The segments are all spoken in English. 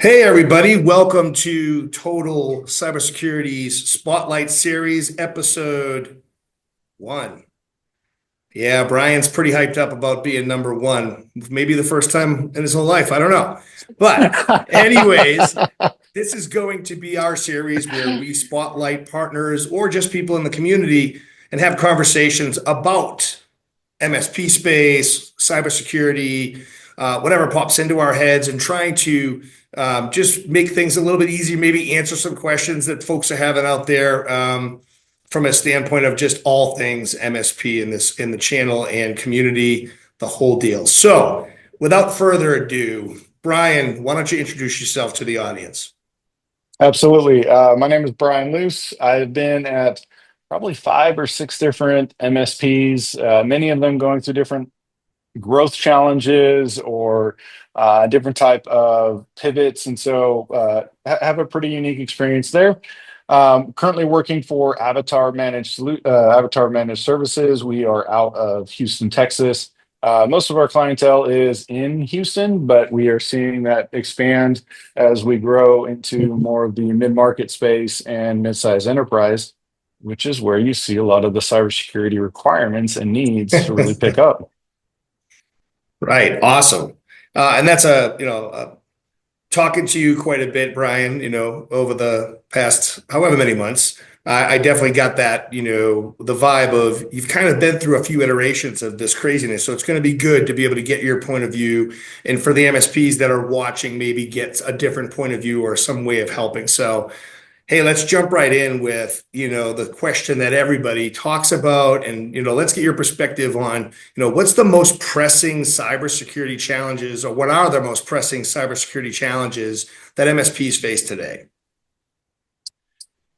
Hey everybody, welcome to Total Cybersecurity's Spotlight Series, episode 1. Yeah, Brian's pretty hyped up about being number 1. Maybe the first time in his whole life, I don't know. But anyways, this is going to be our series where we spotlight partners or just people in the community and have conversations about MSP space, cybersecurity, whatever pops into our heads, and trying to just make things a little bit easier, maybe answer some questions that folks are having out there from a standpoint of just all things MSP in the channel and community, the whole deal. So, without further ado, Brian, why don't you introduce yourself to the audience? Absolutely. My name is Bryan Luce. I've been at probably 5 or 6 different MSPs, many of them going through different growth challenges or different type of pivots. And so have a pretty unique experience there. Currently working for Avatar Managed Services. We are out of Houston, Texas. Most of our clientele is in Houston, but we are seeing that expand as we grow into more of the mid-market space and mid-size enterprise, which is where you see a lot of the cybersecurity requirements and needs to really pick up. Right, awesome. And that's talking to you quite a bit, Brian, over the past however many months. I definitely got that, the vibe of you've kind of been through a few iterations of this craziness. So it's going to be good to be able to get your point of view. And for the MSPs that are watching, maybe get a different point of view or some way of helping. So hey, let's jump right in with, the question that everybody talks about, and, let's get your perspective on, what's the most pressing cybersecurity challenges, or what are the most pressing cybersecurity challenges that MSPs face today?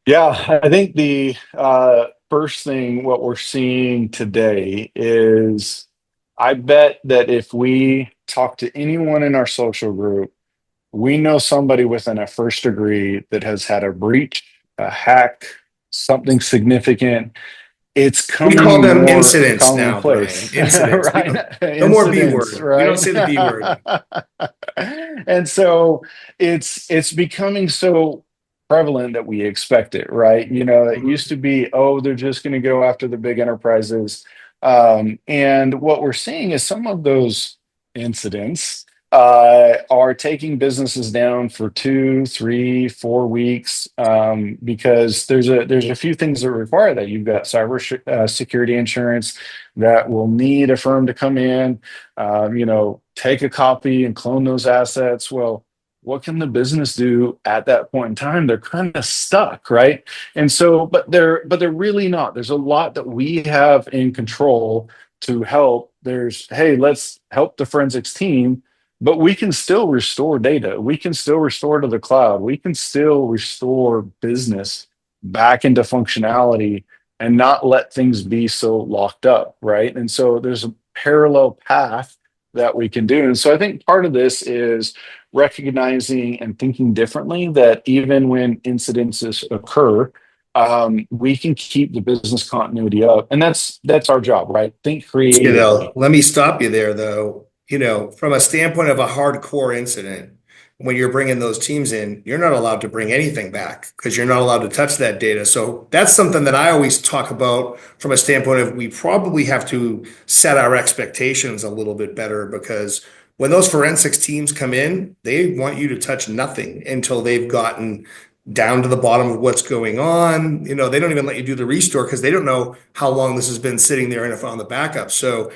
Yeah, I think the first thing what we're seeing today is I bet that if we talk to anyone in our social group, we know somebody within a first degree that has had a breach, a hack, something significant. It's We call coming them more incidents now, Brian. commonplace, Incidents. right? No more B Incidents, word. We don't right? say the B word. And so it's becoming so prevalent that we expect it, right? It Mhm. used to be, oh, they're just going to go after the big enterprises. And what we're seeing is some of those incidents are taking businesses down for 2, 3, 4 weeks because there's a few things that require that. You've got security insurance that will need a firm to come in, take a copy and clone those assets. Well, what can the business do at that point in time? They're kind of stuck, right? And so, but they're really not. There's a lot that we have in control to help. Hey, let's help the forensics team, but we can still restore data. We can still restore to the cloud. We can still restore business back into functionality and not let things be so locked up, right? And so there's a parallel path that we can do. And so I think part of this is recognizing and thinking differently that even when incidences occur, we can keep the business continuity up, and that's our job, right? Think creatively. Let me stop you there, though. From a standpoint of a hardcore incident, when you're bringing those teams in, you're not allowed to bring anything back because you're not allowed to touch that data. So that's something that I always talk about from a standpoint of we probably have to set our expectations a little bit better because when those forensics teams come in, they want you to touch nothing until they've gotten down to the bottom of what's going on. They don't even let you do the restore because they don't know how long this has been sitting there and if on the backup. So,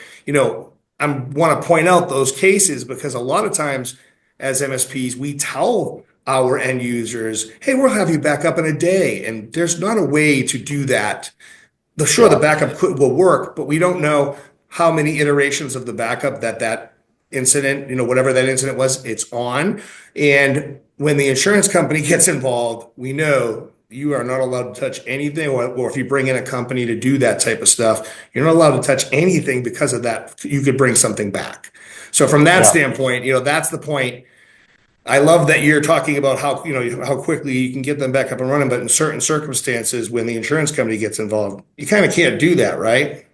I want to point out those cases because a lot of times as MSPs, we tell our end users, hey, we'll have you back up in a day. And there's not a way to do that. The Yeah. backup will work, but we don't know how many iterations of the backup that incident, whatever that incident was, it's on. And when the insurance company gets involved, we know you are not allowed to touch anything, or if you bring in a company to do that type of stuff, you're not allowed to touch anything because of that. You could bring something back. So from that Yeah. standpoint, that's the point. I love that you're talking about how quickly you can get them back up and running, but in certain circumstances, when the insurance company gets involved, you kind of can't do that, right?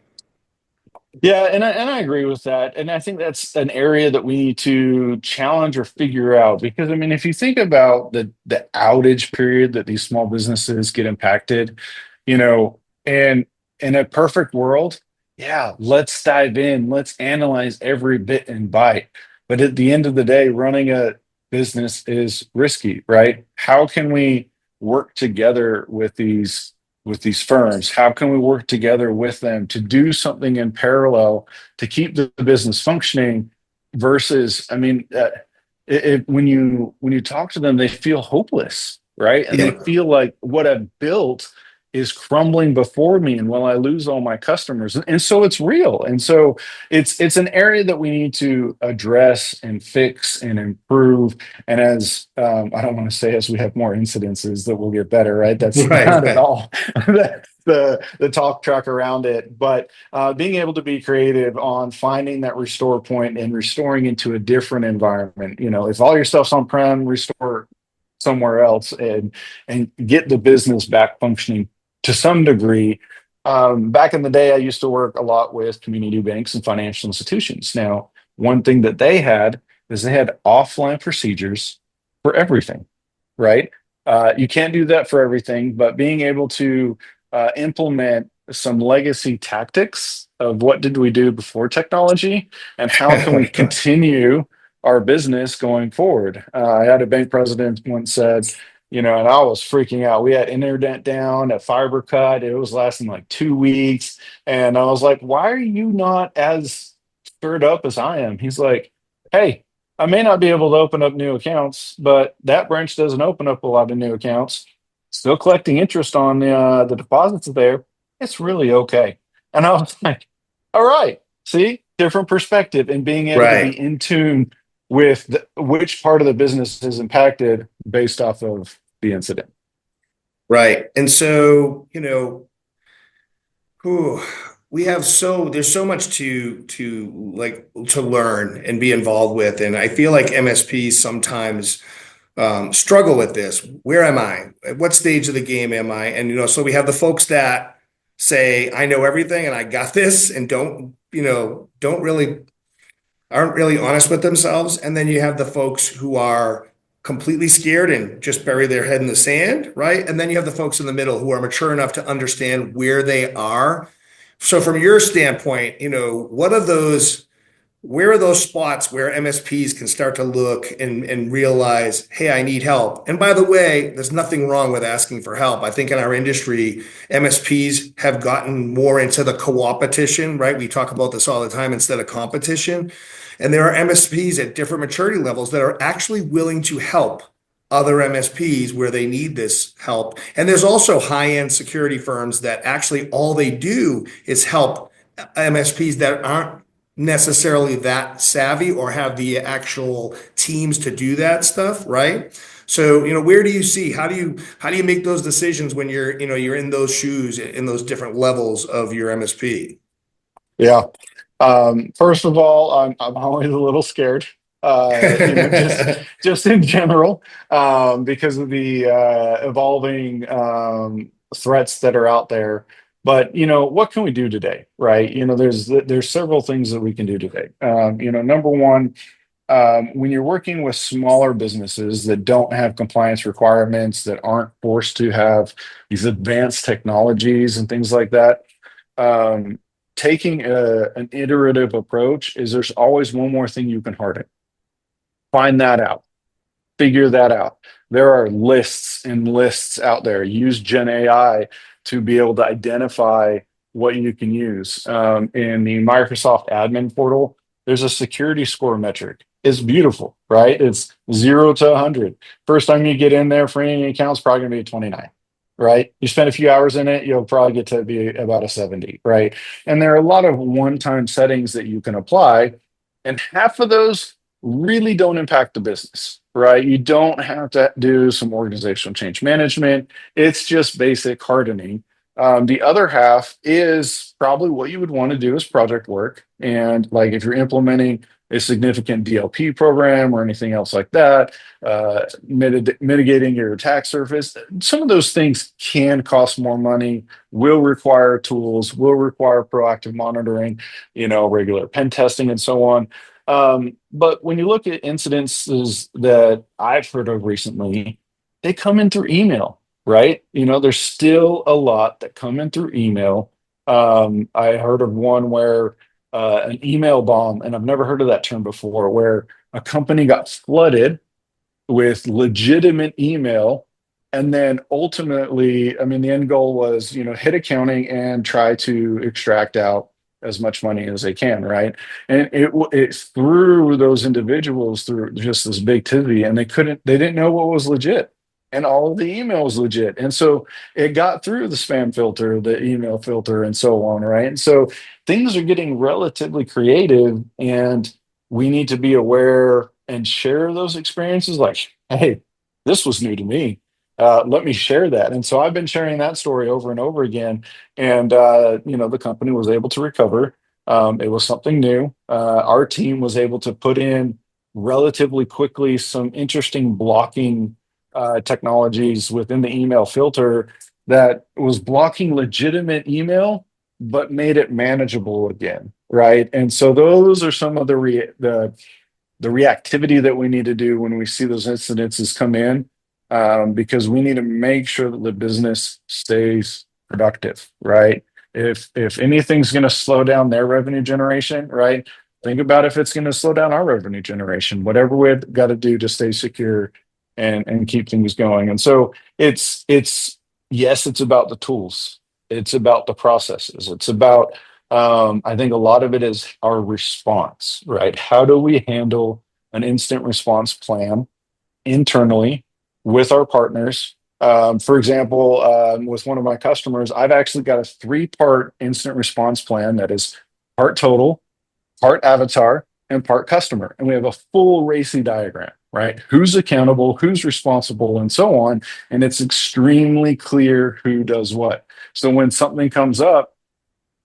Yeah, and I agree with that. And I think that's an area that we need to challenge or figure out because I mean, if you think about the outage period that these small businesses get impacted, you know, and in a perfect world, yeah, let's dive in, let's analyze every bit and byte. But at the end of the day, running a business is risky, right? How can we work together with these firms? How can we work together with them to do something in parallel to keep the business functioning? Versus, I mean, when you talk to them, they feel hopeless, right? And they Yeah. feel like what I've built is crumbling before me, and will I lose all my customers? And so it's real, and so it's an area that we need to address and fix and improve. And as I don't want to say as we have more incidences that will get better, right? That's Right, not at right. all the talk track around it. But being able to be creative on finding that restore point and restoring into a different environment. You know, if all your stuff's on prem, restore somewhere else and get the business back functioning to some degree. Back in the day, I used to work a lot with community banks and financial institutions. Now, one thing that they had is they had offline procedures for everything, right? You can't do that for everything, but being able to implement some legacy tactics of what did we do before technology and how can we continue our business going forward. I had a bank president once said, you know, and I was freaking out. We had internet down, a fiber cut. It was lasting like 2 weeks. And I was like, why are you not as stirred up as I am? He's like, hey, I may not be able to open up new accounts, but that branch doesn't open up a lot of new accounts. Still collecting interest on the deposits there. It's really okay. And I was like, all right, see, different perspective and being able to Right, be in tune with which part of the business is impacted based off of the incident. right. And so, whew, there's so much to learn and be involved with. And I feel like MSPs sometimes struggle with this. Where am I? At what stage of the game am I? And so we have the folks that say, I know everything and I got this, and don't really aren't really honest with themselves. And then you have the folks who are completely scared and just bury their head in the sand, right? And then you have the folks in the middle who are mature enough to understand where they are. So from your standpoint, where are those spots where MSPs can start to look and realize, hey, I need help? And by the way, there's nothing wrong with asking for help. I think in our industry, MSPs have gotten more into the co-opetition, right? We talk about this all the time instead of competition. And there are MSPs at different maturity levels that are actually willing to help other MSPs where they need this help. And there's also high-end security firms that actually all they do is help MSPs that aren't necessarily that savvy or have the actual teams to do that stuff, right? So, where do you see, how do you make those decisions when you're in those shoes, in those different levels of your MSP? Yeah. First of all, I'm always a little scared. Just in general, because of the evolving threats that are out there. But what can we do today, right? There's several things that we can do today. Number one, when you're working with smaller businesses that don't have compliance requirements, that aren't forced to have these advanced technologies and things like that, um, taking an iterative approach is there's always one more thing you can harden. Find that out, figure that out. There are lists and lists out there. Use Gen AI to be able to identify what you can use. In the Microsoft admin portal, there's a security score metric. It's beautiful, right? It's 0 to 100. First time you get in there for any account, it's probably going to be a 29, right? You spend a few hours in it, you'll probably get to be about a 70, right? And there are a lot of one-time settings that you can apply, and half of those really don't impact the business, right? You don't have to do some organizational change management. It's just basic hardening. The other half is probably what you would want to do as project work. And like if you're implementing a significant DLP program or anything else like that, mitigating your attack surface. Some of those things can cost more money, will require tools, will require proactive monitoring, regular pen testing and so on. But when you look at incidences that I've heard of recently, they come in through email, right? There's still a lot that come in through email. I heard of one where an email bomb, and I've never heard of that term before, where a company got flooded with legitimate email. And then ultimately, I mean, the end goal was, hit accounting and try to extract out as much money as they can, right? And it threw those individuals through just this big tizzy, and they didn't know what was legit. And all of the email was legit. And so it got through the spam filter, the email filter, and so on, right? And so things are getting relatively creative, and we need to be aware and share those experiences. Like, hey, this was new to me. Let me share that. And so I've been sharing that story over and over again. And, the company was able to recover. It was something new. Our team was able to put in relatively quickly some interesting blocking technologies within the email filter that was blocking legitimate email, but made it manageable again, right? And so those are some of the reactivity that we need to do when we see those incidences come in, because we need to make sure that the business stays productive, right? If anything's going to slow down their revenue generation, right? Think about if it's going to slow down our revenue generation, whatever we've got to do to stay secure and keep things going. And so it's yes, it's about the tools. It's about the processes. It's about I think a lot of it is our response, right? How do we handle an instant response plan internally with our partners? For example, with one of my customers, I've actually got a 3-part instant response plan that is part total, part avatar, and part customer. And we have a full RACI diagram, right? Who's accountable, who's responsible, and so on. And it's extremely clear who does what. So when something comes up,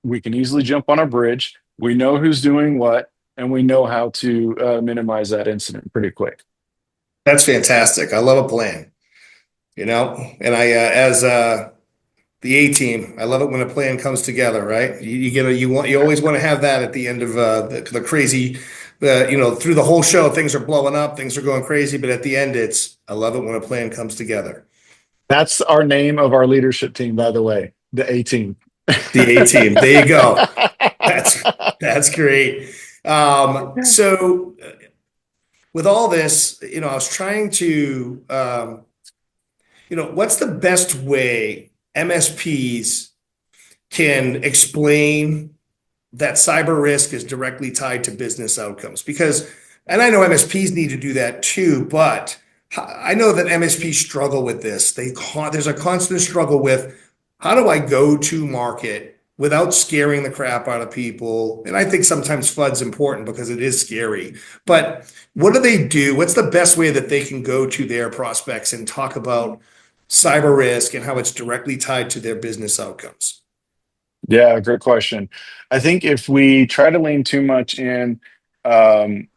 we can easily jump on a bridge. We know who's doing what, and we know how to minimize that incident pretty quick. That's fantastic. I love a plan, and as the A team, I love it when a plan comes together, right? You always want to have that at the end of the crazy, through the whole show, things are blowing up, things are going crazy, but at the end, I love it when a plan comes together. That's our name of our leadership team, by the way, the A team. The A team. There you go. That's great. So with all this, I was trying to, what's the best way MSPs can explain that cyber risk is directly tied to business outcomes? And I know MSPs need to do that too, but I know that MSPs struggle with this. There's a constant struggle with, how do I go to market without scaring the crap out of people? And I think sometimes FUD's important because it is scary. But what do they do? What's the best way that they can go to their prospects and talk about cyber risk and how it's directly tied to their business outcomes? Yeah, great question. I think if we try to lean too much in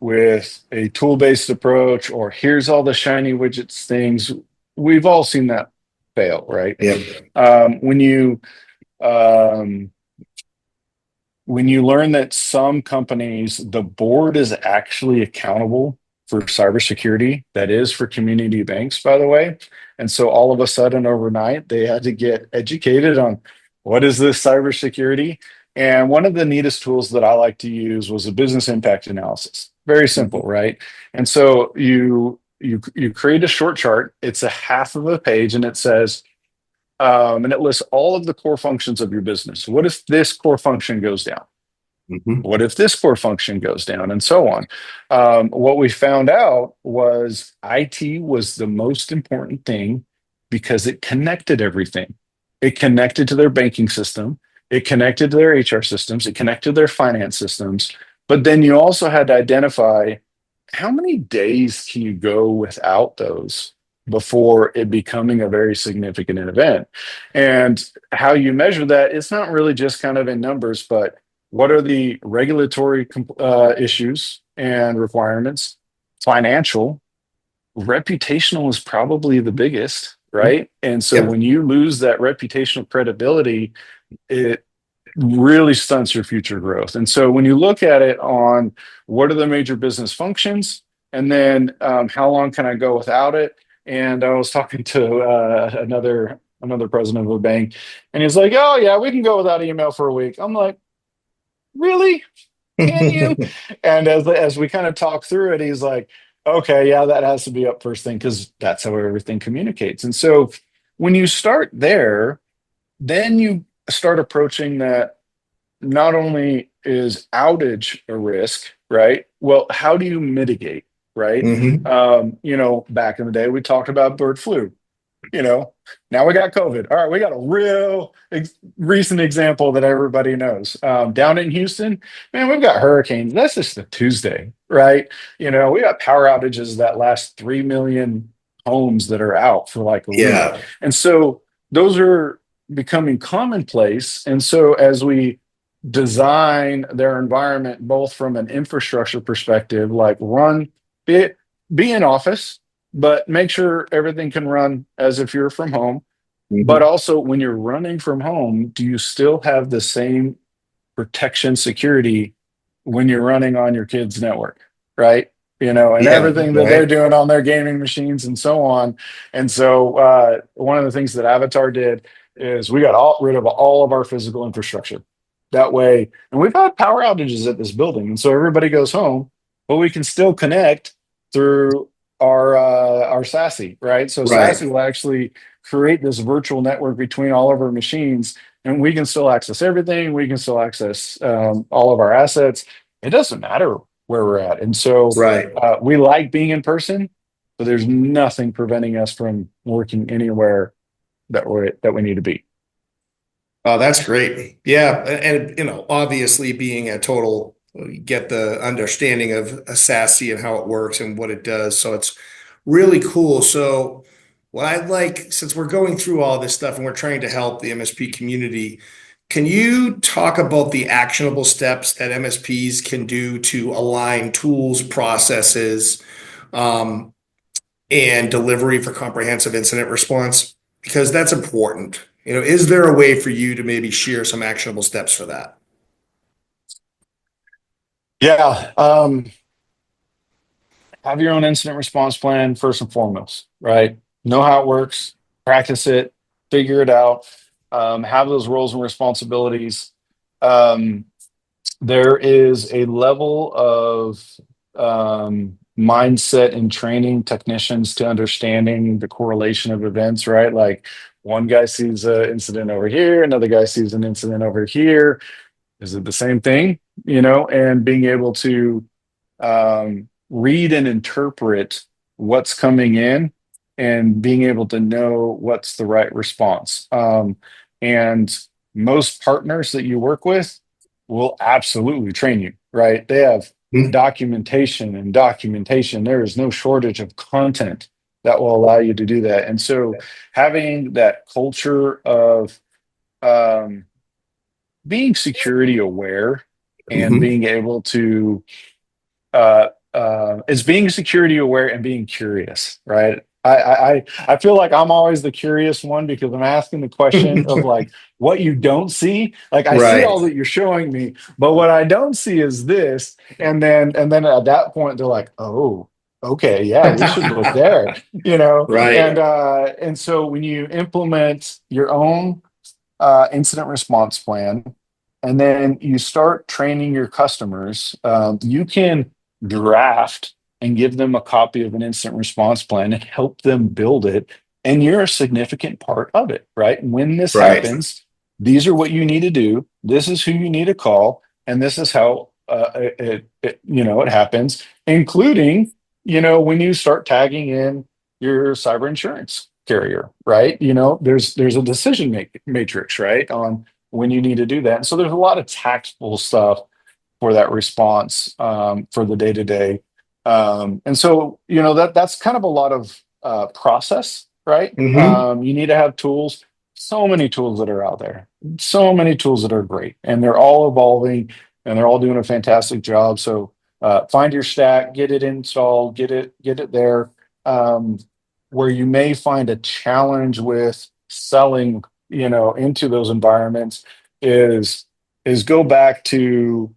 with a tool-based approach, or here's all the shiny widgets things, we've all seen that fail, right? Yeah. When you learn that some companies, the board is actually accountable for cybersecurity, that is for community banks, by the way. And so all of a sudden overnight, they had to get educated on what is this cybersecurity. And one of the neatest tools that I like to use was a business impact analysis. Very simple, right? And so you create a short chart. It's a half of a page, and it says, and it lists all of the core functions of your business. What if this core function goes down? Mm-hmm. What if this core function goes down, and so on? What we found out was IT was the most important thing because it connected everything. It connected to their banking system. It connected to their HR systems. It connected to their finance systems. But then you also had to identify, how many days can you go without those before it becoming a very significant event? And how you measure that, it's not really just kind of in numbers, but what are the regulatory issues and requirements, financial, reputational is probably the biggest, right? And so Yep. when you lose that reputational credibility, it really stunts your future growth. And so when you look at it on what are the major business functions, and then how long can I go without it? And I was talking to another president of a bank, and he's like, "Oh yeah, we can go without email for a week." I'm like, "Really? Can you?" And as we kind of talk through it, he's like, "Okay, yeah, that has to be up first thing because that's how everything communicates." And so when you start there, then you start approaching that not only is outage a risk, right? Well, how do you mitigate, right? Hmm. Back in the day, we talked about bird flu. you know, Now we got COVID. All right, we got a real recent example that everybody knows. Down in Houston, man, we've got hurricanes. That's just a Tuesday, right? We got power outages that last 3 million homes that are out for like a week. Yeah. And so those are becoming commonplace. And so as we design their environment, both from an infrastructure perspective, like be, be in office, but make sure everything can run as if you're from home. But Hmm. also, when you're running from home, do you still have the same protection security when you're running on your kids' network, right? And Yeah. everything that they're Right. doing on their gaming machines and so on. And so, one of the things that Avatar did is we got rid of all of our physical infrastructure. That way, and we've had power outages at this building, and so everybody goes home, but we can still connect through our SASE, right? So Right. SASE will actually create this virtual network between all of our machines, and we can still access everything. We can still access all of our assets. It doesn't matter where we're at. And so Right. we like being in person, but there's nothing preventing us from working anywhere that we need to be. Oh, that's great. Yeah. And, obviously being a total, you get the understanding of a SASE and how it works and what it does. So it's really cool. So what I'd like, since we're going through all this stuff and we're trying to help the MSP community, can you talk about the actionable steps that MSPs can do to align tools, processes, um, and delivery for comprehensive incident response? Because that's important. Is there a way for you to maybe share some actionable steps for that? Yeah. Have your own incident response plan first and foremost, right? Know how it works, practice it, figure it out, have those roles and responsibilities. Um, there is a level of mindset and training technicians to understanding the correlation of events, right? Like one guy sees an incident over here, another guy sees an incident over here. Is it the same thing? And being able to read and interpret what's coming in and being able to know what's the right response. And most partners that you work with will absolutely train you, right? They have Hmm. documentation and documentation. There is no shortage of content that will allow you to do that. And so having that culture of um, being security aware and Hmm. being able to it's being security aware and being curious, right? I feel like I'm always the curious one because I'm asking the question of like what you don't see. Like I see Right. all that you're showing me, but what I don't see is this. And then at that point they're like, oh, okay, yeah, we should look there, Right. And so when you implement your own incident response plan, and then you start training your customers. You can draft and give them a copy of an incident response plan and help them build it. And you're a significant part of it, right? When this Right. happens, these are what you need to do. This is who you need to call, and this is how it happens, including when you start tagging in your cyber insurance carrier, right? There's a decision matrix, right, on when you need to do that. And so there's a lot of tactful stuff for that response for the day to day. And so that's kind of a lot of process, right? Hmm. You need to have tools. so many tools that are out there, so many tools that are great, and they're all evolving and they're all doing a fantastic job. So find your stack, get it installed, get it there. Um, where you may find a challenge with selling, into those environments is go back to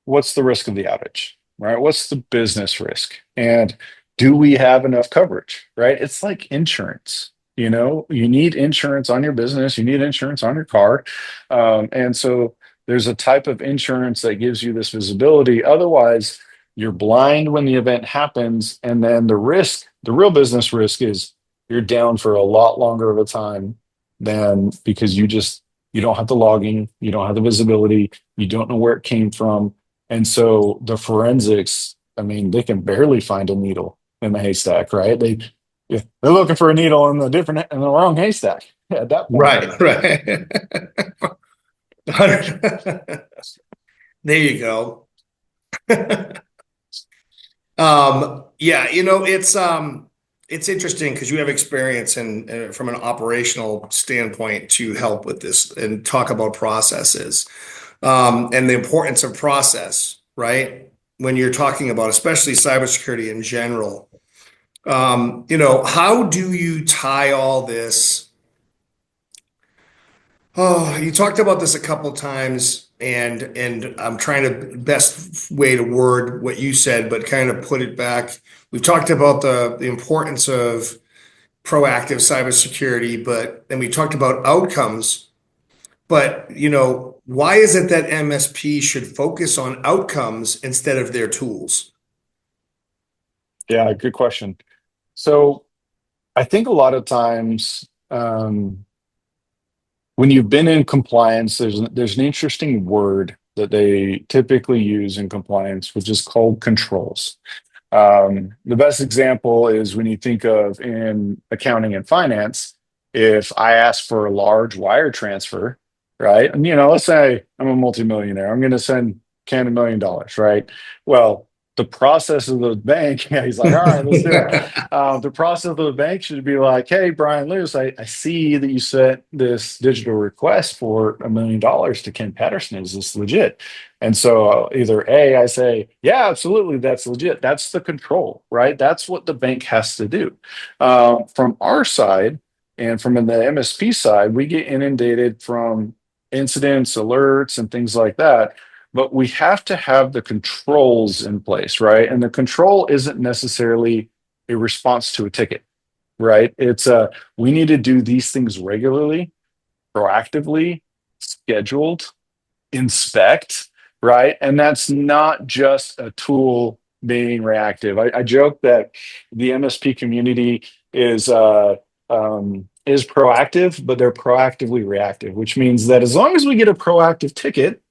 what's the risk of the outage, right? What's the business risk, and do we have enough coverage, right? It's like insurance. You need insurance on your business, you need insurance on your car. And so there's a type of insurance that gives you this visibility. Otherwise, you're blind when the event happens. And then the real business risk is you're down for a lot longer of a time than because you don't have the logging, you don't have the visibility, you don't know where it came from. And so the forensics, I mean, they can barely find a needle in the haystack, right? Yeah, they're looking for a needle in the wrong haystack at that point. Right, right. There you go. Yeah, it's interesting because you have experience and from an operational standpoint to help with this and talk about processes, and the importance of process, right? When you're talking about especially cybersecurity in general, how do you tie all this? Oh, you talked about this a couple times, and I'm trying to best way to word what you said, but kind of put it back. We've talked about the importance of proactive cybersecurity, but then we talked about outcomes. But why is it that MSP should focus on outcomes instead of their tools? Yeah, good question. So I think a lot of times when you've been in compliance, there's an interesting word that they typically use in compliance, which is called controls. The best example is when you think of in accounting and finance, if I ask for a large wire transfer, right? And let's say I'm a multimillionaire, I'm going to send Ken $1 million, right? Well, the process of the bank, yeah, he's like, all right, let's do it. The process of the bank should be like, hey, Bryan Luce, I see that you sent this digital request for $1 million to Ken Patterson. Is this legit? And so either A, I say, yeah, absolutely, that's legit. That's the control, right? That's what the bank has to do. From our side and from the MSP side, we get inundated from incidents, alerts, and things like that. But we have to have the controls in place, right? And the control isn't necessarily a response to a ticket, right? We need to do these things regularly, proactively, scheduled, inspect, right? And that's not just a tool being reactive. I joke that the MSP community is proactive, but they're proactively reactive, which means that as long as we get a proactive ticket,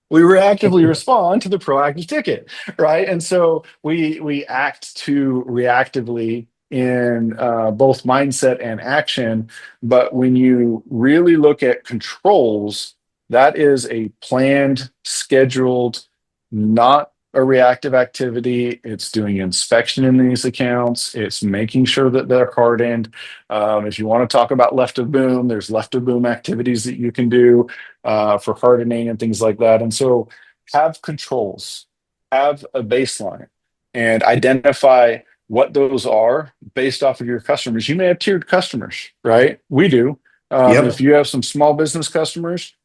we reactively respond to the proactive ticket, right? And so we act to reactively in both mindset and action. But when you really look at controls, that is a planned, scheduled, not a reactive activity. It's doing inspection in these accounts. It's making sure that they're hardened. If you want to talk about left of boom, there's left of boom activities that you can do for hardening and things like that. And so have controls, have a baseline, and identify what those are based off of your customers. You may have tiered customers, right? We do. If Yep. you have some small business customers,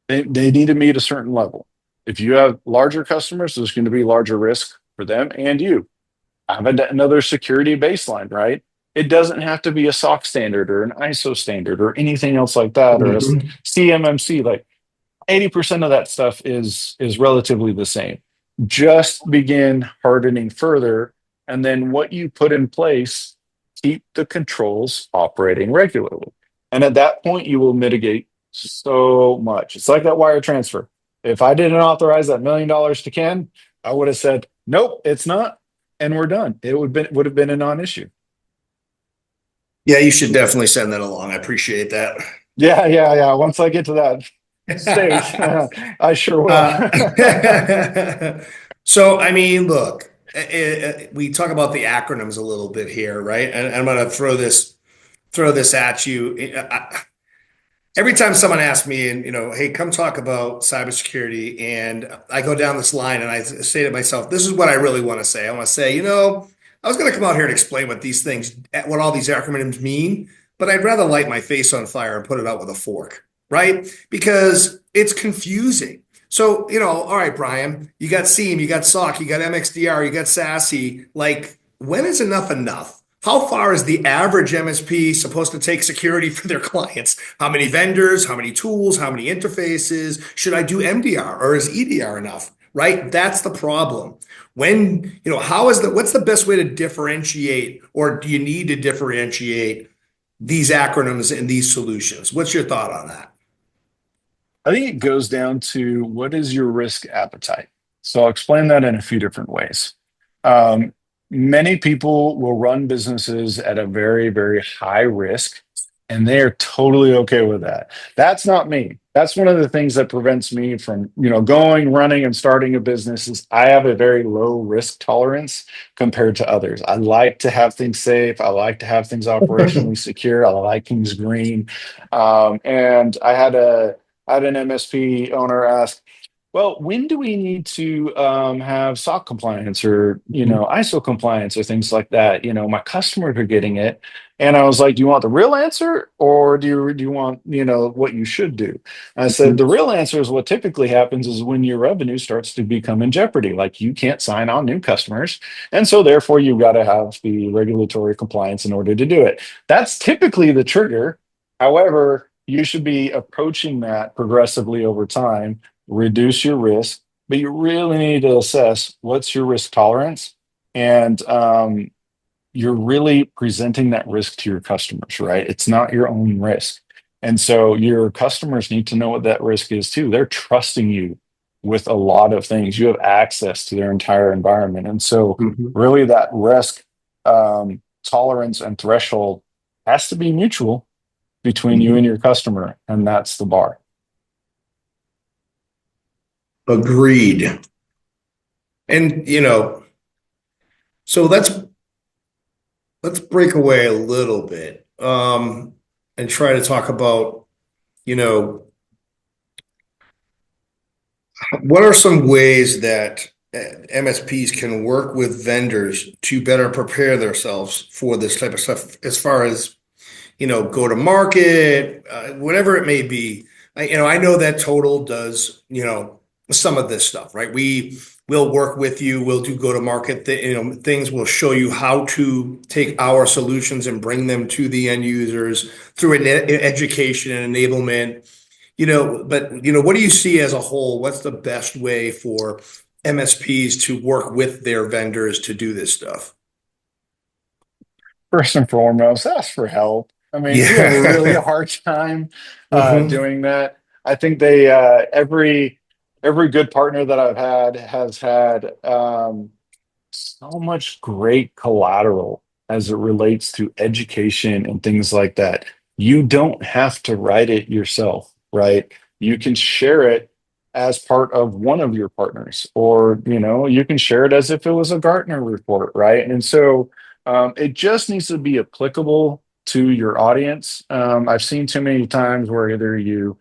they need to meet a certain level. If you have larger customers, there's going to be larger risk for them and you. Have another security baseline, right? It doesn't have to be a SOC standard or an ISO standard or anything else like that, or a Mhm. CMMC. Like 80% of that stuff is relatively the same. Just begin hardening further, and then what you put in place, keep the controls operating regularly. And at that point, you will mitigate so much. It's like that wire transfer. If I didn't authorize that $1 million to Ken, I would have said, nope, it's not, and we're done. It would have been a non-issue. Yeah, you should definitely send that along. I appreciate that. Yeah, yeah, yeah. Once I get to that stage, I sure will. So, I mean, look, we talk about the acronyms a little bit here, right? And I'm going to throw this at you. Every time someone asks me, and hey, come talk about cybersecurity, and I go down this line, and I say to myself, this is what I really want to say. I want to say, I was going to come out here and explain what these things, what all these acronyms mean, but I'd rather light my face on fire and put it out with a fork, right? Because it's confusing. So, all right, Brian, you got SIEM, you got SOC, you got MXDR, you got SASE. Like, when is enough enough? How far is the average MSP supposed to take security for their clients? How many vendors? How many tools? How many interfaces? Should I do MDR or is EDR enough? Right? That's the problem. What's the best way to differentiate, or do you need to differentiate these acronyms and these solutions? What's your thought on that? I think it goes down to what is your risk appetite. So I'll explain that in a few different ways. Um, Many people will run businesses at a very, very high risk, and they are totally okay with that. That's not me. That's one of the things that prevents me from, going, running, and starting a business is I have a very low risk tolerance compared to others. I like to have things safe. I like to have things operationally secure. I like things green. And I had an MSP owner ask, well, when do we need to have SOC compliance or ISO compliance or things like that? My customers are getting it, and I was like, "Do you want the real answer, or do you want what you should do?" I said, "The real answer is what typically happens is when your revenue starts to become in jeopardy. Like you can't sign on new customers, and so therefore you've got to have the regulatory compliance in order to do it. That's typically the trigger. However, you should be approaching that progressively over time, reduce your risk, but you really need to assess what's your risk tolerance. And you're really presenting that risk to your customers, right? It's not your own risk. And so your customers need to know what that risk is too. They're trusting you with a lot of things. You have access to their entire environment. And so, Mhm. really, that risk tolerance and threshold has to be mutual between you and Mhm. your customer. And that's the bar. Agreed. And so let's break away a little bit, and try to talk about, you know, what are some ways that MSPs can work with vendors to better prepare themselves for this type of stuff, as far as, go to market, whatever it may be. I know that Total does, some of this stuff, right? We'll work with you. We'll do go to market, things. We'll show you how to take our solutions and bring them to the end users through an education and enablement. But what do you see as a whole? What's the best way for MSPs to work with their vendors to do this stuff? First and foremost, ask for help. I mean, if you have a really Yeah. hard time Hmm. doing that, I think they every good partner that I've had has had so much great collateral as it relates to education and things like that. You don't have to write it yourself, right? You can share it as part of one of your partners, or you can share it as if it was a Gartner report, right? And so it just needs to be applicable to your audience. I've seen too many times where either you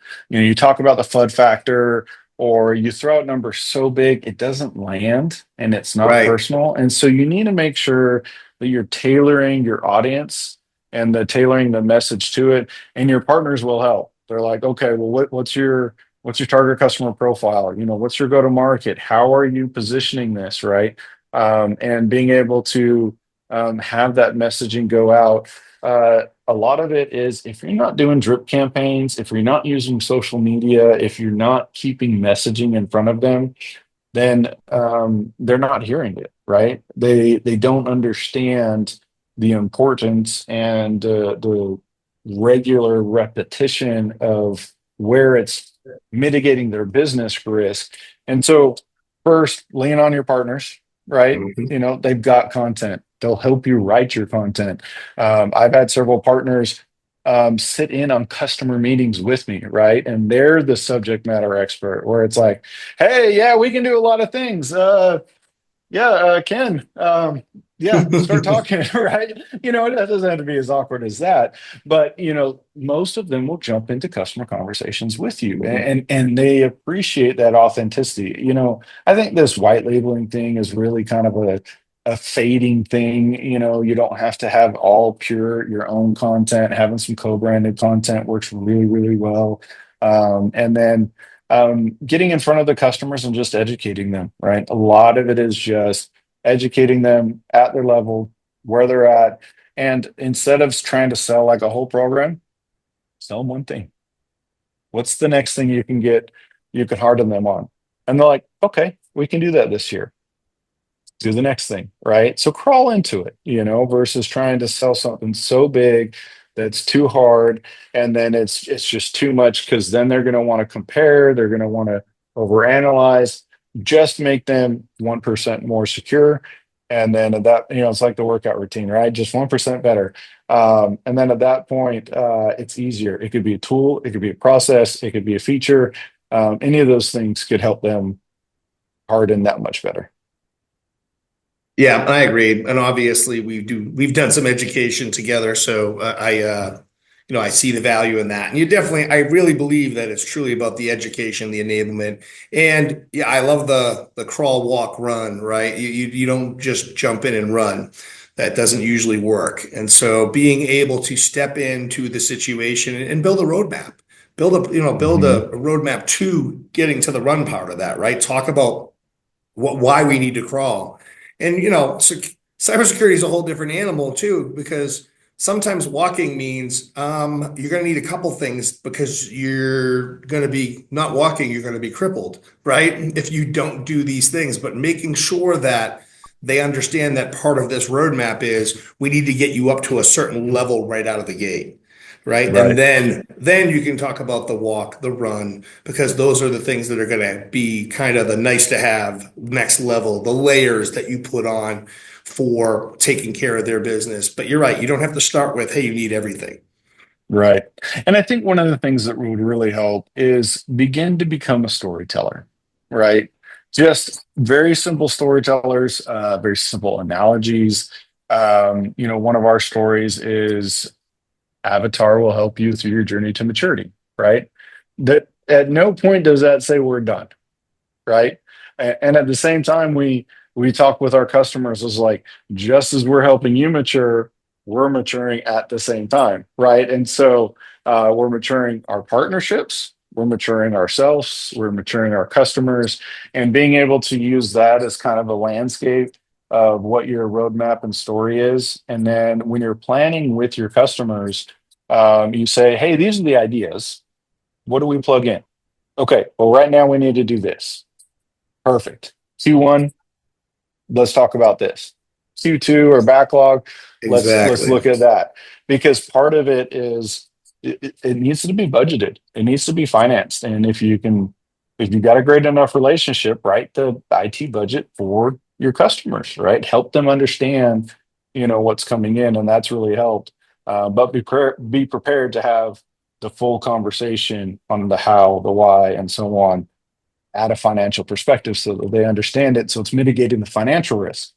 talk about the FUD factor or you throw out numbers so big it doesn't land and it's not Right. personal. And so you need to make sure that you're tailoring your audience and tailoring the message to it, and your partners will help. They're like, okay, well, what's your target customer profile? What's your go to market? How are you positioning this, right? And being able to have that messaging go out. A lot of it is if you're not doing drip campaigns, if you're not using social media, if you're not keeping messaging in front of them, then they're not hearing it, right? They don't understand the importance and the regular repetition of where it's mitigating their business risk. And so, first, lean on your partners, right? Mhm. They've got content. They'll help you write your content. I've had several partners sit in on customer meetings with me, right? And they're the subject matter expert, where it's like, hey, yeah, we can do a lot of things. Yeah, Ken. Yeah, start talking, right? It doesn't have to be as awkward as that, but most of them will jump into customer conversations with you, and they appreciate that authenticity. I think this white labeling thing is really kind of a fading thing. You don't have to have all pure your own content. Having some co-branded content works really, really well. And then getting in front of the customers and just educating them, right? A lot of it is just educating them at their level, where they're at. And instead of trying to sell like a whole program, sell them one thing. What's the next thing you can harden them on? And they're like, okay, we can do that this year. Do the next thing, right? So crawl into it, versus trying to sell something so big that's too hard, and then it's just too much because then they're going to want to compare, they're going to want to overanalyze. Just make them 1% more secure, and then at that, it's like the workout routine, right? Just 1% better, and then at that point, it's easier. It could be a tool, it could be a process, it could be a feature. Any of those things could help them harden that much better. Yeah, I agree. And obviously we've done some education together. So I see the value in that. And I really believe that it's truly about the education, the enablement. And yeah, I love the crawl, walk, run, right? You don't just jump in and run. That doesn't usually work. And so being able to step into the situation and build a roadmap, build Mhm. a roadmap to getting to the run part of that, right? Talk about why we need to crawl. And cybersecurity is a whole different animal too, because sometimes walking means you're going to need a couple things because you're going to be not walking, you're going to be crippled, right? If you don't do these things, but making sure that they understand that part of this roadmap is we need to get you up to a certain level right out of the gate. Right. And Right. then you can talk about the walk, the run, because those are the things that are going to be kind of the nice to have next level, the layers that you put on for taking care of their business. But you're right. You don't have to start with, hey, you need everything. Right. And I think one of the things that would really help is begin to become a storyteller, right? Just very simple storytellers, very simple analogies. One of our stories is Avatar will help you through your journey to maturity, right? That at no point does that say we're done, right? And at the same time, we talk with our customers as like, just as we're helping you mature, we're maturing at the same time, right? And so we're maturing our partnerships, we're maturing ourselves, we're maturing our customers, and being able to use that as kind of a landscape of what your roadmap and story is. And then when you're planning with your customers, you say, hey, these are the ideas. What do we plug in? Okay, well, right now we need to do this. Perfect. Q1, let's talk about this. Q2 or backlog, let's Exactly. look at that. Because part of it is it needs to be budgeted. It needs to be financed. And if you've got a great enough relationship, write the IT budget for your customers, right? Help them understand, what's coming in, and that's really helped. But be prepared to have the full conversation on the how, the why, and so on at a financial perspective so that they understand it. So it's mitigating the financial risk.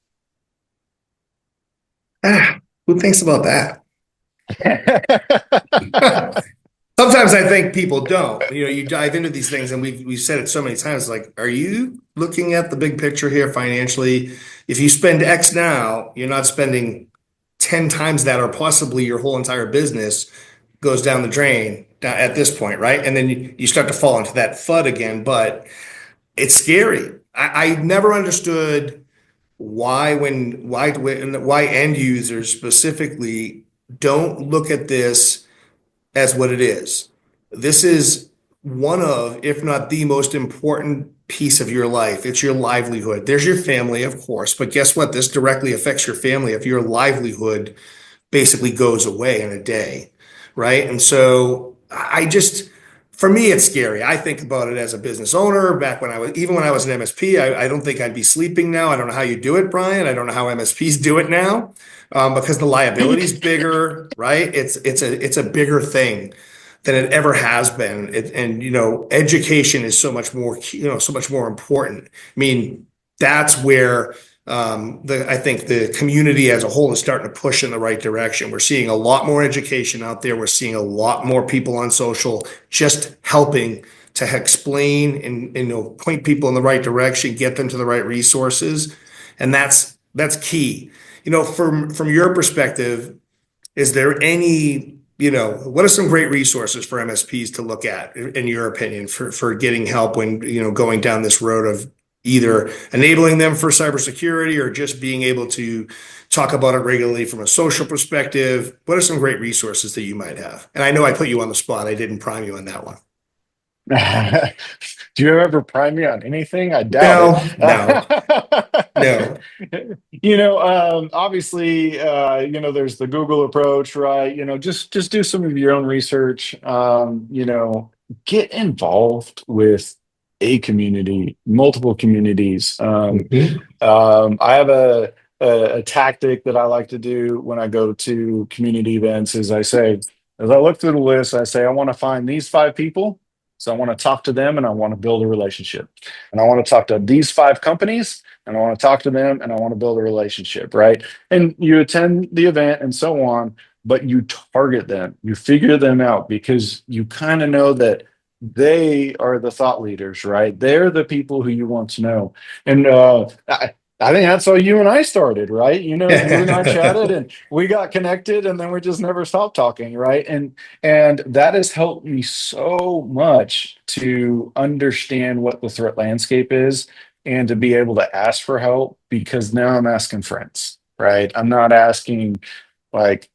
Who thinks about that? Sometimes I think people don't. You dive into these things, and we've said it so many times. Like, are you looking at the big picture here financially? If you spend X now, you're not spending 10 times that, or possibly your whole entire business goes down the drain at this point, right? And then you start to fall into that FUD again. But it's scary. I never understood why end users specifically don't look at this as what it is. This is one of, if not the most important piece of your life. It's your livelihood. There's your family, of course, but guess what? This directly affects your family if your livelihood basically goes away in a day, right? And so for me, it's scary. I think about it as a business owner. Even when I was an MSP, I don't think I'd be sleeping now. I don't know how you do it, Brian. I don't know how MSPs do it now, because the liability is bigger, right? It's a bigger thing than it ever has been. And education is so much more important. I mean, that's where I think the community as a whole is starting to push in the right direction. We're seeing a lot more education out there. We're seeing a lot more people on social just helping to explain and point people in the right direction, get them to the right resources, and that's key. From your perspective, is there any, what are some great resources for MSPs to look at, in your opinion, for getting help when, going down this road of either enabling them for cybersecurity or just being able to talk about it regularly from a social perspective? What are some great resources that you might have? And I know I put you on the spot. I didn't prime you on that one. Do you ever prime me on anything? I doubt it. No, no, no. Obviously, there's the Google approach, right? Just do some of your own research. Get involved with a community, multiple communities. Mhm. I have a tactic that I like to do when I go to community events is I say, as I look through the list, I say, I want to find these 5 people. So I want to talk to them and I want to build a relationship. And I want to talk to these 5 companies and I want to talk to them and I want to build a relationship, right? And you attend the event and so on, but you target them, you figure them out because you kind of know that they are the thought leaders, right? They're the people who you want to know. And I think that's how you and I started, right? You and I chatted and we got connected and then we just never stopped talking, right? And that has helped me so much to understand what the threat landscape is and to be able to ask for help because now I'm asking friends, right? I'm not asking like,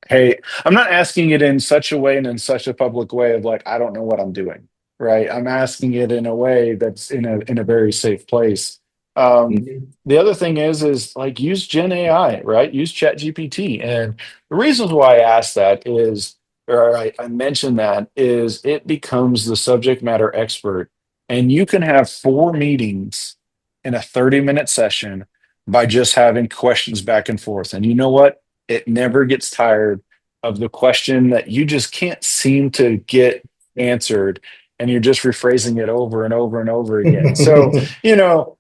hey, I'm not asking it in such a way and in such a public way of like, I don't know what I'm doing, right? I'm asking it in a way that's in a very safe place. The other thing is like use Gen AI, right? Use Chat GPT. And the reasons why I ask that is, or I mention that is it becomes the subject matter expert. And you can have 4 meetings in a 30-minute session by just having questions back and forth. And you know what? It never gets tired of the question that you just can't seem to get answered. And you're just rephrasing it over and over and over again. So,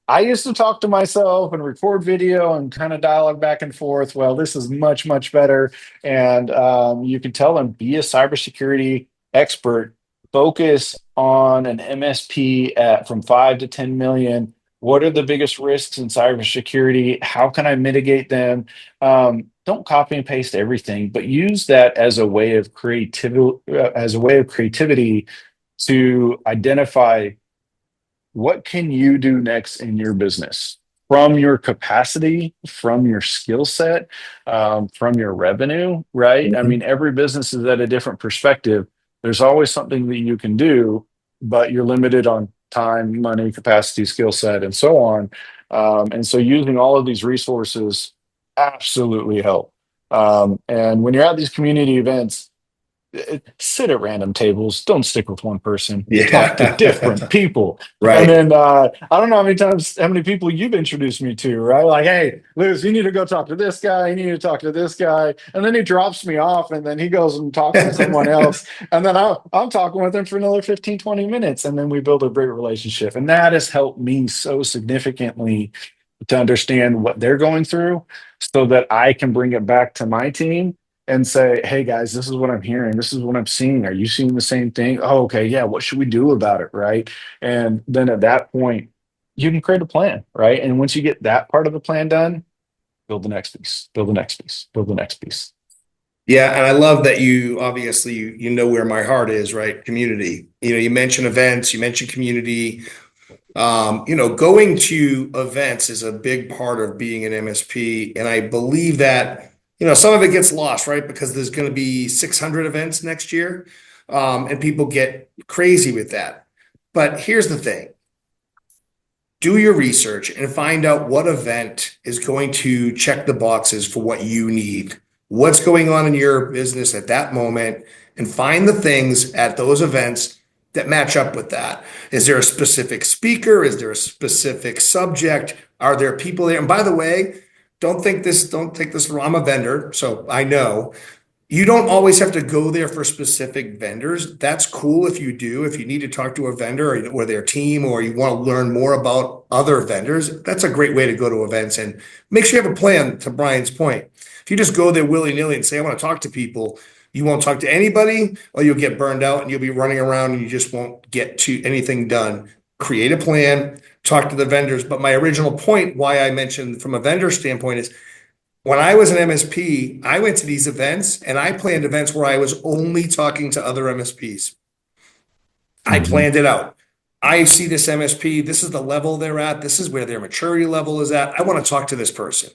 I used to talk to myself and record video and kind of dialogue back and forth. Well, this is much, much better. And you can tell them be a cybersecurity expert, focus on an MSP at from 5 to 10 million. What are the biggest risks in cybersecurity? How can I mitigate them? Don't copy and paste everything, but use that as a way of creativity to identify what can you do next in your business from your capacity, from your skill set, from your revenue, right? I mean, every business is at a different perspective. There's always something that you can do, but you're limited on time, money, capacity, skill set, and so on. And so using all of these resources absolutely help. And when you're at these community events, sit at random tables. Don't stick with one person. Talk to different Yeah. people. And Right. then I don't know how many people you've introduced me to, right? Like, hey, Liz, you need to go talk to this guy. You need to talk to this guy. And then he drops me off and then he goes and talks to someone else. And then I'm talking with him for another 15, 20 minutes. And then we build a great relationship. And that has helped me so significantly to understand what they're going through so that I can bring it back to my team and say, hey guys, this is what I'm hearing. This is what I'm seeing. Are you seeing the same thing? Oh, okay. Yeah. What should we do about it? Right. And then at that point, you can create a plan. Right. And once you get that part of the plan done, build the next piece, build the next piece, build the next piece. Yeah, and I love that you obviously you know where my heart is, right? Community. You mentioned events, you mentioned community. Going to events is a big part of being an MSP, and I believe that some of it gets lost, right? Because there's going to be 600 events next year, and people get crazy with that. But here's the thing: do your research and find out what event is going to check the boxes for what you need. What's going on in your business at that moment, and find the things at those events that match up with that. Is there a specific speaker? Is there a specific subject? Are there people there? And by the way, don't think this wrong. I'm a vendor, so I know. You don't always have to go there for specific vendors. That's cool if you do. If you need to talk to a vendor or their team, or you want to learn more about other vendors, that's a great way to go to events, and make sure you have a plan, to Brian's point. If you just go there willy-nilly and say, I want to talk to people, you won't talk to anybody, or you'll get burned out and you'll be running around and you just won't get to anything done. Create a plan, talk to the vendors. But my original point, why I mentioned from a vendor standpoint, is when I was an MSP, I went to these events and I planned events where I was only talking to other MSPs. I Mhm. planned it out. I see this MSP, this is the level they're at, this is where their maturity level is at. I want to talk to this person.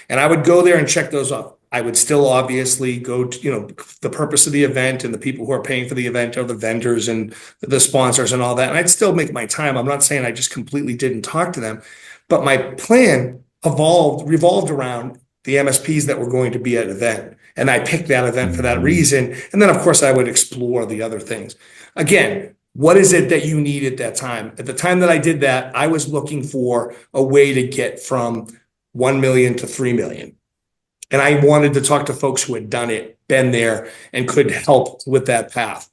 And I would go there and check those off. I would still obviously go to, the purpose of the event, and the people who are paying for the event are the vendors and the sponsors and all that. And I'd still make my time. I'm not saying I just completely didn't talk to them, but my plan revolved around the MSPs that were going to be at an event. And I picked that event for that Mhm. reason. And then, of course, I would explore the other things. Again, what is it that you need at that time? At the time that I did that, I was looking for a way to get from 1 million to 3 million. And I wanted to talk to folks who had done it, been there, and could help with that path.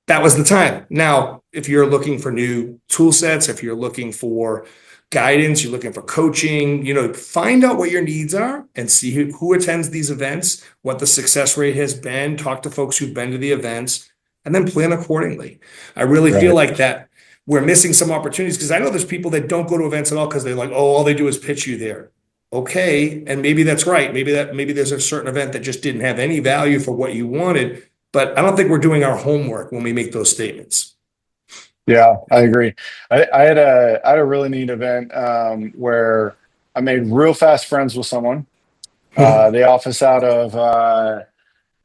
That was the time. Now, if you're looking for new tool sets, if you're looking for guidance, you're looking for coaching, find out what your needs are and see who attends these events, what the success rate has been, talk to folks who've been to the events, and then plan accordingly. I really feel Right. like that we're missing some opportunities, because I know there's people that don't go to events at all because they're like, oh, all they do is pitch you there. Okay, and maybe that's right. Maybe there's a certain event that just didn't have any value for what you wanted, but I don't think we're doing our homework when we make those statements. Yeah, I agree. I had a really neat event where I made real fast friends with someone. They office out of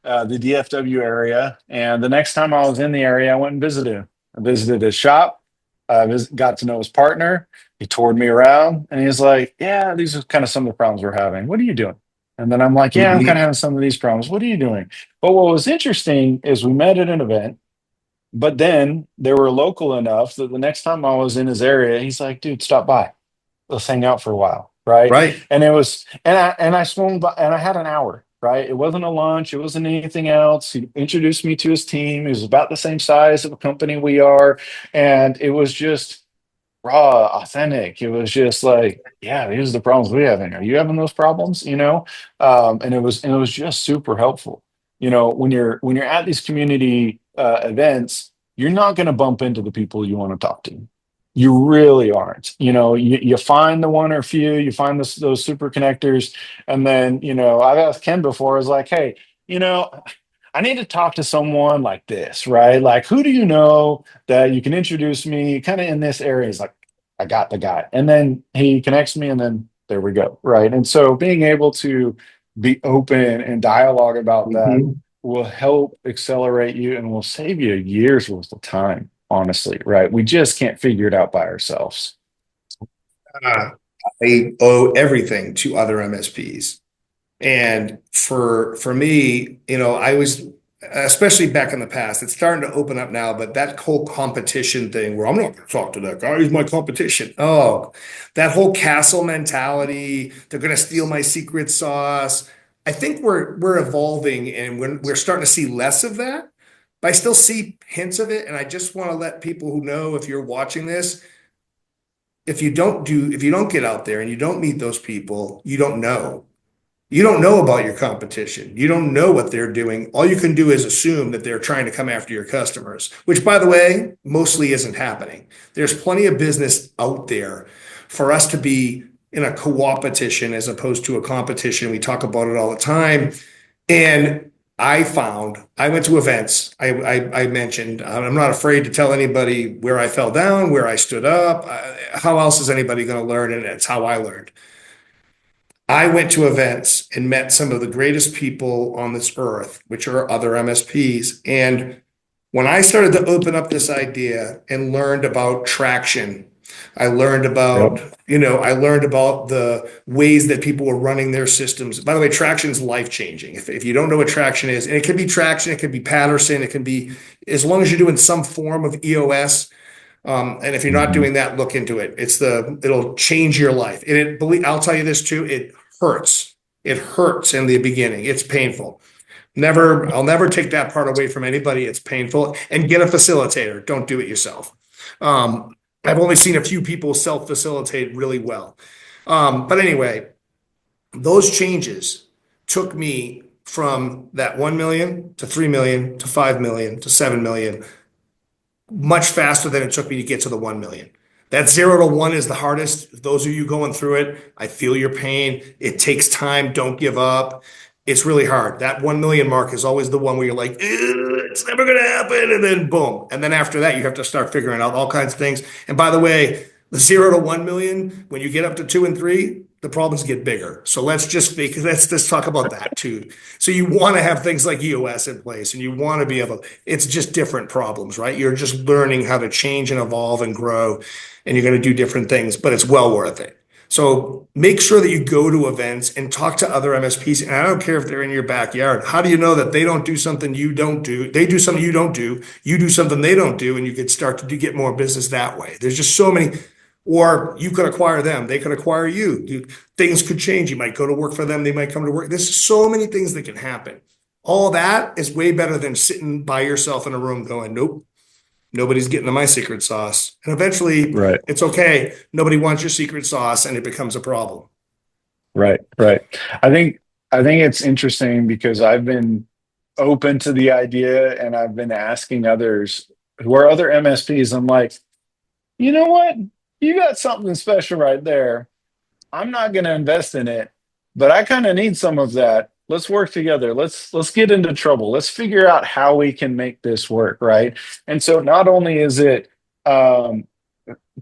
the DFW area, and the next time I was in the area, I went and visited him. I visited his shop. Got to know his partner. He toured me around, and he's like, "Yeah, these are kind of some of the problems we're having. What are you doing?" And then I'm like, "Yeah, I'm kind of Mhm. having some of these problems. What are you doing?" But what was interesting is we met at an event. But then they were local enough that the next time I was in his area, he's like, "Dude, stop by. Let's hang out for a while." Right. Right. And it was, and I swung by, and I had an hour. Right. It wasn't a lunch. It wasn't anything else. He introduced me to his team. He was about the same size of a company we are. And it was just raw, authentic. It was just like, yeah, these are the problems we having. Are you having those problems? And it was just super helpful. When you're at these community events, you're not going to bump into the people you want to talk to. You really aren't. You find the one or few, you find those super connectors, and then I've asked Ken before. I was like, hey, you know, I need to talk to someone like this, right? Like, who do you know that you can introduce me kind of in this area? He's like, I got the guy. And then he connects me, and then there we go. Right. And so being able to be open and dialogue about that Mhm. will help accelerate you and will save you years worth of time, honestly. Right. We just can't figure it out by ourselves. Uh, I owe everything to other MSPs. And for me, I was, especially back in the past, it's starting to open up now, but that whole competition thing where I'm not going to talk to that guy, he's my competition. Oh, that whole castle mentality, they're going to steal my secret sauce. I think we're evolving, and we're starting to see less of that, but I still see hints of it. And I just want to let people who know, if you're watching this, if you don't get out there and you don't meet those people, you don't know. You don't know about your competition. You don't know what they're doing. All you can do is assume that they're trying to come after your customers, which, by the way, mostly isn't happening. There's plenty of business out there for us to be in a co-opetition as opposed to a competition. We talk about it all the time. And I went to events. I mentioned, I'm not afraid to tell anybody where I fell down, where I stood up. How else is anybody going to learn? And it's how I learned. I went to events and met some of the greatest people on this earth, which are other MSPs. And when I started to open up this idea and learned about traction, I learned about, Yep. I learned about the ways that people were running their systems. By the way, traction is life changing. If you don't know what traction is, and it could be traction, it could be Patterson, it can be, as long as you're doing some form of EOS, and if you're not Mhm. doing that, look into it. It'll change your life. And I'll tell you this too, it hurts. It hurts in the beginning. It's painful. I'll never take that part away from anybody. It's painful. And get a facilitator. Don't do it yourself. I've only seen a few people self-facilitate really well. But anyway, those changes took me from that 1 million to 3 million to 5 million to 7 million much faster than it took me to get to the 1 million. That 0 to 1 is the hardest. Those of you going through it, I feel your pain. It takes time. Don't give up. It's really hard. That 1 million mark is always the one where you're like, it's never going to happen. And then boom. And then after that, you have to start figuring out all kinds of things. And by the way, the 0 to 1 million, when you get up to 2 and 3, the problems get bigger. So let's just talk about that too. So you want to have things like EOS in place, and you want to be able, it's just different problems, right? You're just learning how to change and evolve and grow, and you're going to do different things, but it's well worth it. So make sure that you go to events and talk to other MSPs. And I don't care if they're in your backyard. How do you know that they don't do something you don't do? They do something you don't do. You do something they don't do, and you could start to get more business that way. There's just so many. Or you could acquire them. They could acquire you. Dude, things could change. You might go to work for them. They might come to work. There's so many things that can happen. All that is way better than sitting by yourself in a room going, nope, nobody's getting to my secret sauce. And eventually, Right. it's okay. Nobody wants your secret sauce, and it becomes a problem. Right. Right. I think it's interesting because I've been open to the idea and I've been asking others who are other MSPs. I'm like, you know what? You got something special right there. I'm not going to invest in it, but I kind of need some of that. Let's work together. Let's get into trouble. Let's figure out how we can make this work, right? And so not only is it um,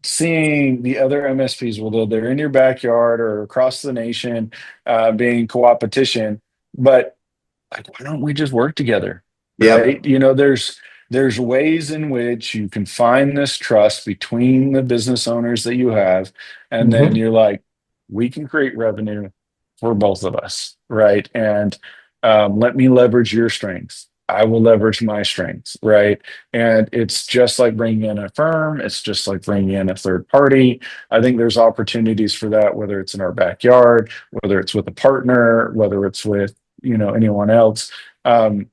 seeing the other MSPs, whether they're in your backyard or across the nation, being co-opetition, but like, why don't we just work together, Yep. right? There's ways in which you can find this trust between the business owners that you have, and then Mhm. you're like, we can create revenue for both of us, right? And let me leverage your strengths. I will leverage my strengths, right? And it's just like bringing in a firm. It's just like bringing in a third party. I think there's opportunities for that, whether it's in our backyard, whether it's with a partner, whether it's with anyone else. Um,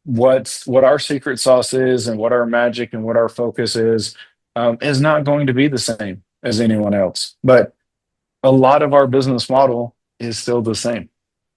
what our secret sauce is and what our magic and what our focus is not going to be the same as anyone else. But a lot of our business model is still the same,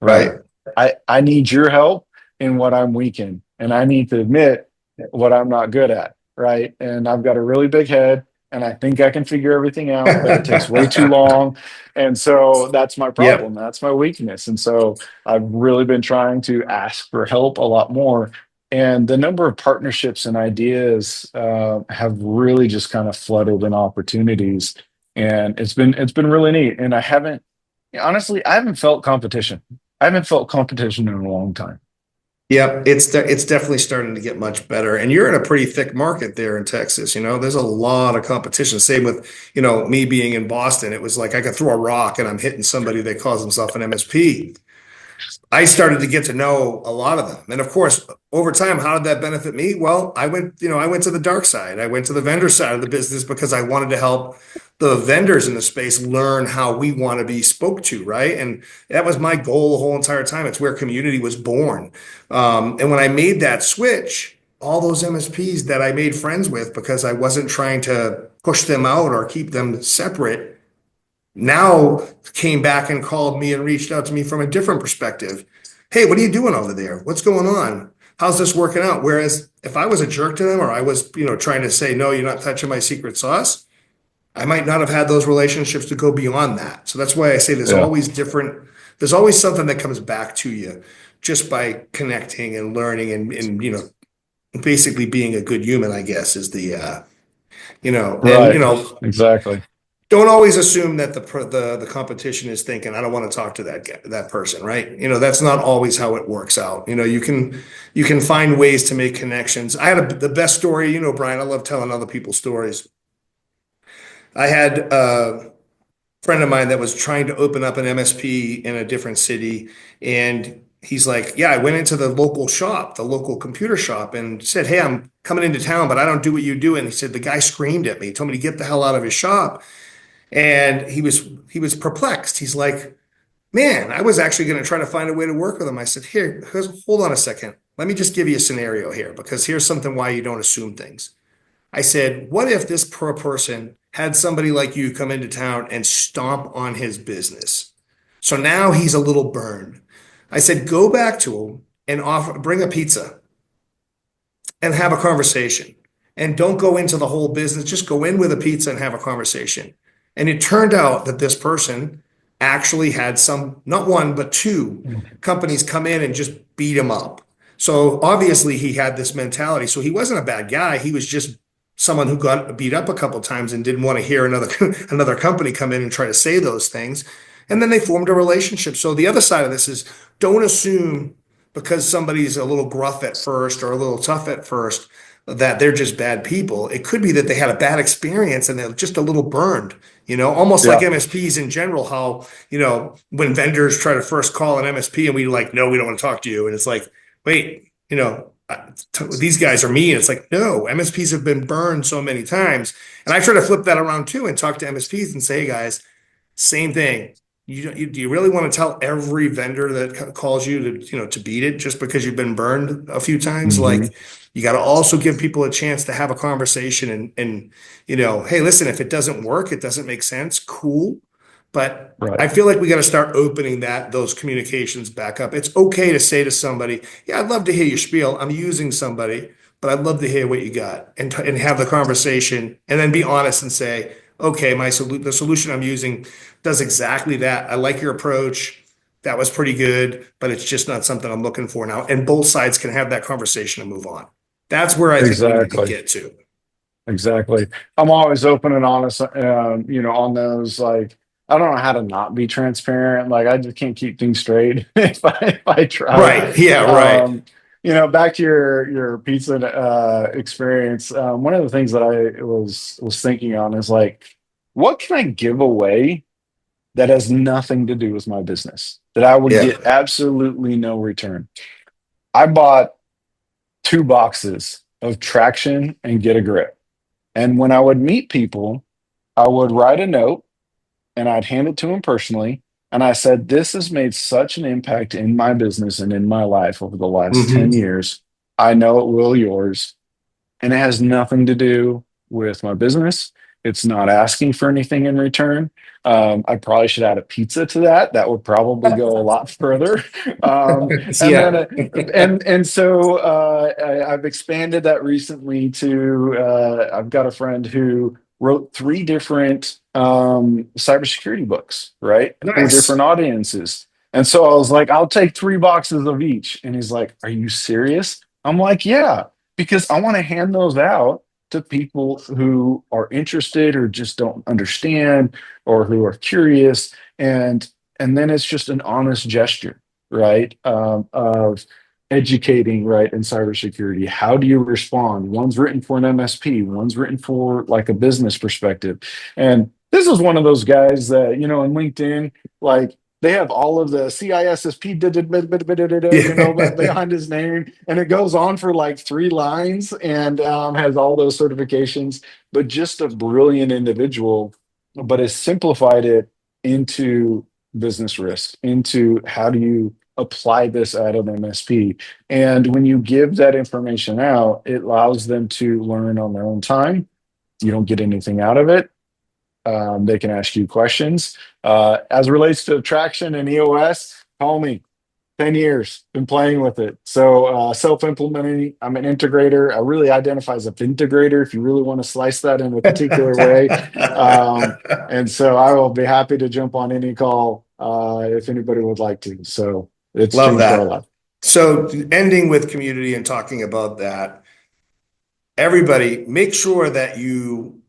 right? Right. I need your help in what I'm weak in, and I need to admit what I'm not good at, right? And I've got a really big head, and I think I can figure everything out, but it takes way too long. And so that's my problem. Yep. That's my weakness. And so I've really been trying to ask for help a lot more. And the number of partnerships and ideas have really just kind of flooded in opportunities, and it's been really neat. And honestly, I haven't felt competition. I haven't felt competition in a long time. Yep. It's definitely starting to get much better. And you're in a pretty thick market there in Texas. There's a lot of competition. Same with, me being in Boston. It was like I could throw a rock and I'm hitting somebody that calls himself an MSP. I started to get to know a lot of them. And of course, over time, how did that benefit me? Well, I went to the dark side. I went to the vendor side of the business because I wanted to help the vendors in the space learn how we want to be spoke to, right? And that was my goal the whole entire time. It's where community was born. And when I made that switch, all those MSPs that I made friends with because I wasn't trying to push them out or keep them separate now came back and called me and reached out to me from a different perspective. Hey, what are you doing over there? What's going on? How's this working out? Whereas if I was a jerk to them or I was, trying to say, no, you're not touching my secret sauce, I might not have had those relationships to go beyond that. So that's why I say Yeah. there's always something that comes back to you just by connecting and learning and basically being a good human, I guess, is and Right. Exactly. don't always assume that the competition is thinking, I don't want to talk to that person, right? That's not always how it works out. You can find ways to make connections. I had the best story, Brian. I love telling other people's stories. I had a friend of mine that was trying to open up an MSP in a different city, and he's like, "Yeah, I went into the local shop, the local computer shop, and said, 'Hey, I'm coming into town, but I don't do what you do.'" And he said the guy screamed at me, told me to get the hell out of his shop. And he was perplexed. He's like, man, I was actually going to try to find a way to work with him. I said, hold on a second. Let me just give you a scenario here, because here's something why you don't assume things. I said, what if this person had somebody like you come into town and stomp on his business? So now he's a little burned. I said, go back to him and bring a pizza and have a conversation. And don't go into the whole business. Just go in with a pizza and have a conversation. And it turned out that this person actually had not one, but two companies come in and just beat him up. So obviously he had this mentality. So he wasn't a bad guy. He was just someone who got beat up a couple of times and didn't want to hear another company come in and try to say those things. And then they formed a relationship. So the other side of this is, don't assume because somebody's a little gruff at first or a little tough at first that they're just bad people. It could be that they had a bad experience and they're just a little burned, almost like Yeah. MSPs in general, how, when vendors try to first call an MSP and we like, no, we don't want to talk to you. And it's like, wait, these guys are mean. It's like, no, MSPs have been burned so many times. And I try to flip that around too and talk to MSPs and say, hey guys, same thing. Do you really want to tell every vendor that calls you to beat it just because you've been burned a few times? Hmm. Like, you got to also give people a chance to have a conversation and hey, listen, if it doesn't work, it doesn't make sense, cool. But Right. I feel like we got to start opening those communications back up. It's okay to say to somebody, yeah, I'd love to hear your spiel. I'm using somebody, but I'd love to hear what you got and have the conversation and then be honest and say, okay, the solution I'm using does exactly that. I like your approach. That was pretty good, but it's just not something I'm looking for now. And both sides can have that conversation and move on. That's where I think we need to Exactly. get to. Exactly. I'm always open and honest, on those. Like, I don't know how to not be transparent. Like, I just can't keep things straight if I try. Right. Yeah. Right. Um, Back to your pizza experience. One of the things that I was thinking on is like, what can I give away that has nothing to do with my business that I would Yeah. get absolutely no return? I bought 2 boxes of Traction and Get a Grip. And when I would meet people, I would write a note and I'd hand it to them personally. And I said, this has made such an impact in my business and in my life over the last 10 Hmm. years. I know it will yours. And it has nothing to do with my business. It's not asking for anything in return. I probably should add a pizza to that. That would probably go a lot further. And then, Yeah. I've expanded that recently to. I've got a friend who wrote 3 different cybersecurity books, right, for Nice. different audiences. And so I was like, I'll take 3 boxes of each. And he's like, are you serious? I'm like, yeah, because I want to hand those out to people who are interested or just don't understand or who are curious, and then it's just an honest gesture, right, of educating, right, in cybersecurity. How do you respond? One's written for an MSP, one's written for like a business perspective. And this is one of those guys that, in LinkedIn, like, they have all of the CISSP, Yeah. behind his name, and it goes on for like 3 lines, and has all those certifications. But just a brilliant individual, but has simplified it into business risk, into how do you apply this at an MSP. And when you give that information out, it allows them to learn on their own time. You don't get anything out of it. They can ask you questions. As it relates to Traction and EOS, call me. 10 years, been playing with it. So self-implementing, I'm an integrator. I really identify as an integrator if you really want to slice that in a particular way. And so I will be happy to jump on any call if anybody would like to. So it's Love changed our that. life. So ending with community and talking about that, everybody make sure that you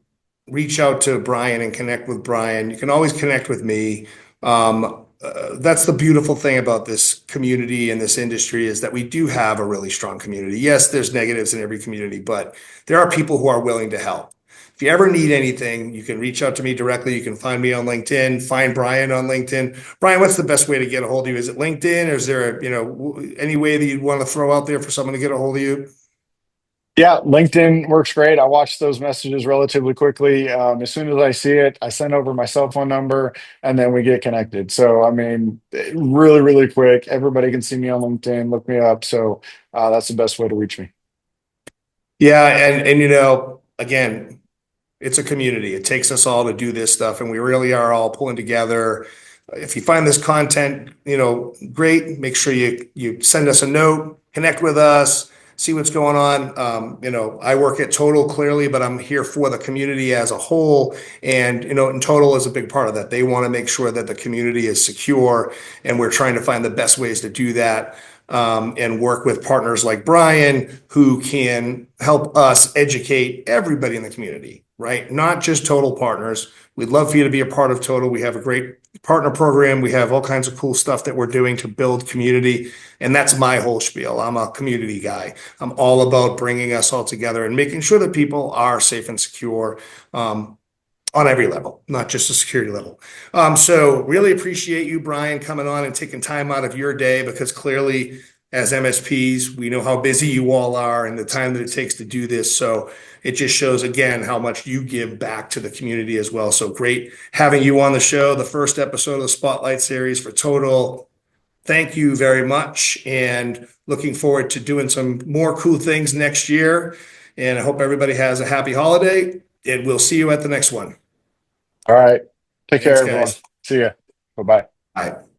reach out to Brian and connect with Brian. You can always connect with me. That's the beautiful thing about this community and this industry is that we do have a really strong community. Yes, there's negatives in every community, but there are people who are willing to help. If you ever need anything, you can reach out to me directly. You can find me on LinkedIn, find Brian on LinkedIn. Brian, what's the best way to get a hold of you? Is it LinkedIn or is there, any way that you'd want to throw out there for someone to get a hold of you? Yeah, LinkedIn works great. I watch those messages relatively quickly. As soon as I see it, I send over my cell phone number and then we get connected. So, I mean, really, really quick. Everybody can see me on LinkedIn, look me up. So, that's the best way to reach me. Yeah, and again, it's a community. It takes us all to do this stuff, and we really are all pulling together. If you find this content, great. Make sure you send us a note, connect with us, see what's going on. I work at Total clearly, but I'm here for the community as a whole, and Total is a big part of that. They want to make sure that the community is secure, and we're trying to find the best ways to do that. And work with partners like Bryan who can help us educate everybody in the community, right? Not just Total partners. We'd love for you to be a part of Total. We have a great partner program. We have all kinds of cool stuff that we're doing to build community. And that's my whole spiel. I'm a community guy. I'm all about bringing us all together and making sure that people are safe and secure. On every level, not just the security level. So really appreciate you, Bryan, coming on and taking time out of your day, because clearly as MSPs, we know how busy you all are and the time that it takes to do this. So it just shows again how much you give back to the community as well. So great having you on the show, the first episode of the Spotlight series for Total. Thank you very much, and looking forward to doing some more cool things next year. And I hope everybody has a happy holiday, and we'll see you at the next one. All right. Take care, Thanks, everyone. guys. See ya. Bye bye. Bye.